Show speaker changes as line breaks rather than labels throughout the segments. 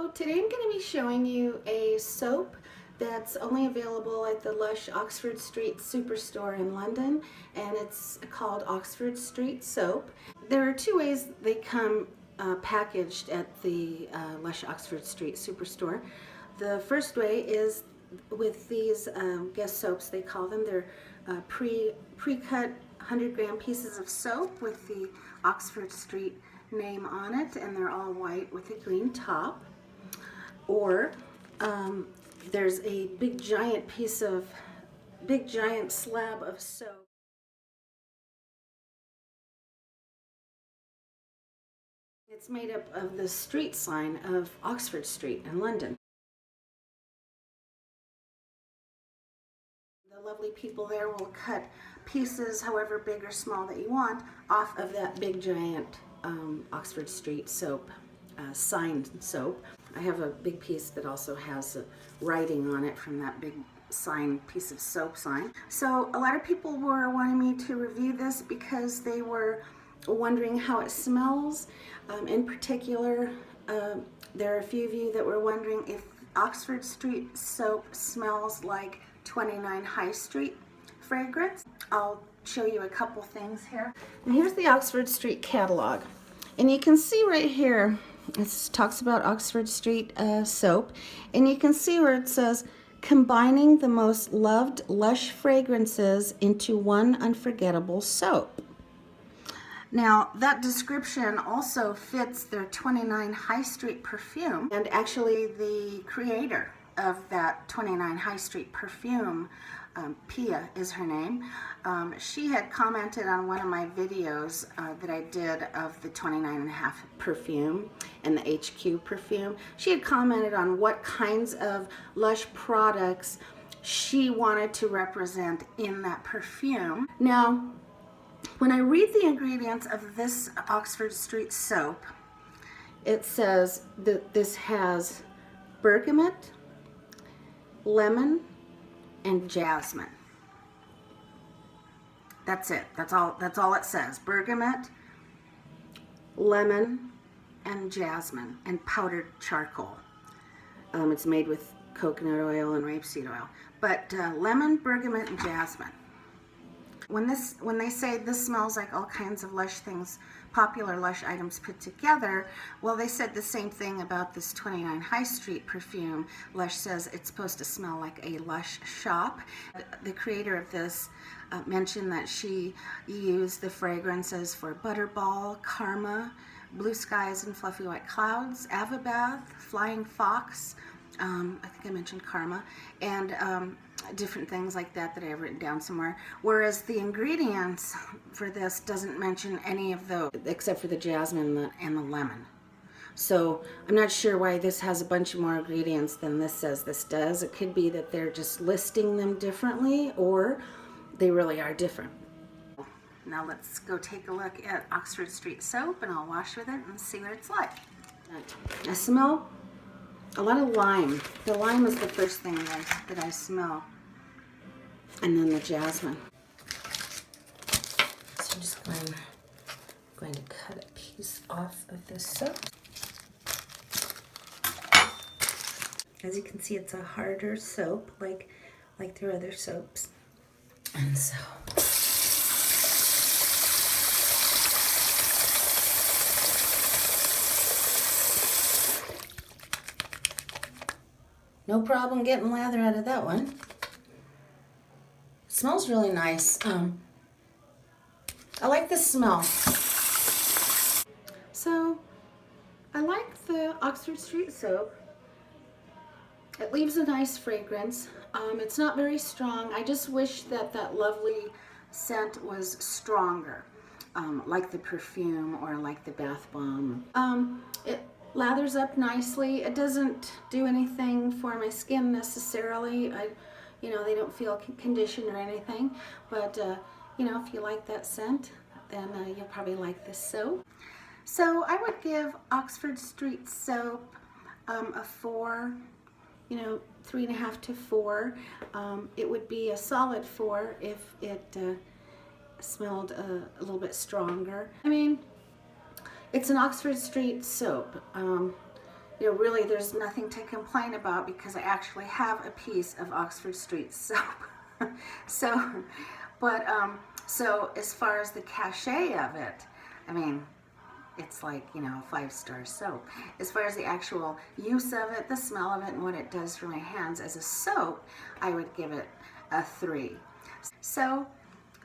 Hello, today I'm going to be showing you a soap that's only available at the Lush Oxford Street Superstore in London, and it's called Oxford Street Soap. There are two ways they come packaged at the Lush Oxford Street Superstore. The first way is with these guest soaps, they call them. They're pre-cut 100-gram pieces of soap with the Oxford Street name on it, and they're all white with a green top. Or there's a big giant slab of soap. It's made up of the street sign of Oxford Street in London. The lovely people there will cut pieces, however big or small that you want, off of that big giant Oxford Street soap, signed soap. I have a big piece that also has writing on it from that big piece of soap sign. So a lot of people were wanting me to review this because they were wondering how it smells. In particular, there are a few of you that were wondering if Oxford Street soap smells like 29 High Street fragrance. I'll show you a couple things here. And here's the Oxford Street catalog. And you can see right here, it talks about Oxford Street soap. And you can see where it says, combining the most loved Lush fragrances into one unforgettable soap. Now, that description also fits their 29 High Street perfume. And actually, the creator of that 29 High Street perfume, Pia is her name, she had commented on one of my videos that I did of the 29.5 perfume and the HQ perfume. She had commented on what kinds of Lush products she wanted to represent in that perfume. Now, when I read the ingredients of this Oxford Street soap, it says that this has bergamot, lemon, and jasmine. That's it. That's all it says. Bergamot, lemon, and jasmine, and powdered charcoal. It's made with coconut oil and rapeseed oil. But lemon, bergamot, and jasmine. When they say this smells like all kinds of Lush things, popular Lush items put together, well, they said the same thing about this 29 High Street perfume. Lush says it's supposed to smell like a Lush shop. The creator of this mentioned that she used the fragrances for Butterball, Karma, Blue Skies and Fluffy White Clouds, Avabath, Flying Fox, I think I mentioned Karma, and different things like that I have written down somewhere. Whereas the ingredients for this doesn't mention any of those except for the jasmine and the lemon. So I'm not sure why this has a bunch of more ingredients than this says this does. It could be that they're just listing them differently, or they really are different. Now let's go take a look at Oxford Street soap, and I'll wash with it and see what it's like. I smell a lot of lime. The lime is the first thing that I smell. And then the jasmine. So I'm just going to cut a piece off of this soap. As you can see, it's a harder soap, like their other soaps. And so no problem getting lather out of that one. It smells really nice. I like the smell. So I like the Oxford Street soap. It leaves a nice fragrance. It's not very strong. I just wish that lovely scent was stronger, like the perfume or like the bath bomb. It lathers up nicely. It doesn't do anything for my skin necessarily. They don't feel conditioned or anything. But if you like that scent, then you'll probably like this soap. So I would give Oxford Street soap a 4. 3.5 to 4. It would be a solid 4 if it smelled a little bit stronger. I mean, it's an Oxford Street soap. you know, really there's nothing to complain about because I actually have a piece of Oxford Street soap. So, but, so as far as the cachet of it, I mean, it's like, you know, a 5-star soap. As far as the actual use of it, the smell of it, and what it does for my hands as a soap, I would give it a 3. So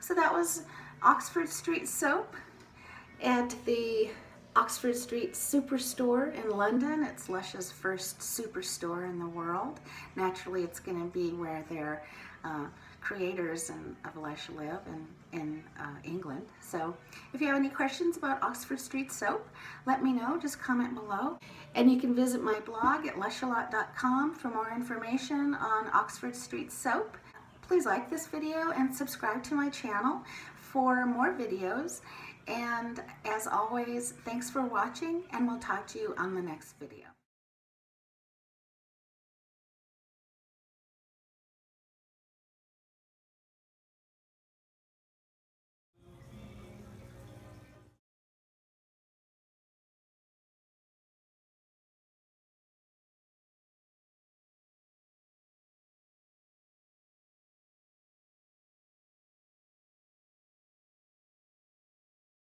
that was Oxford Street soap at the Oxford Street Superstore in London. It's Lush's first superstore in the world. Naturally, it's going to be where their creators of Lush live in England. So if you have any questions about Oxford Street soap, let me know. Just comment below. And you can visit my blog at lushalot.com for more information on Oxford Street soap. Please like this video and subscribe to my channel for more videos. And as always, thanks for watching, and we'll talk to you on the next video.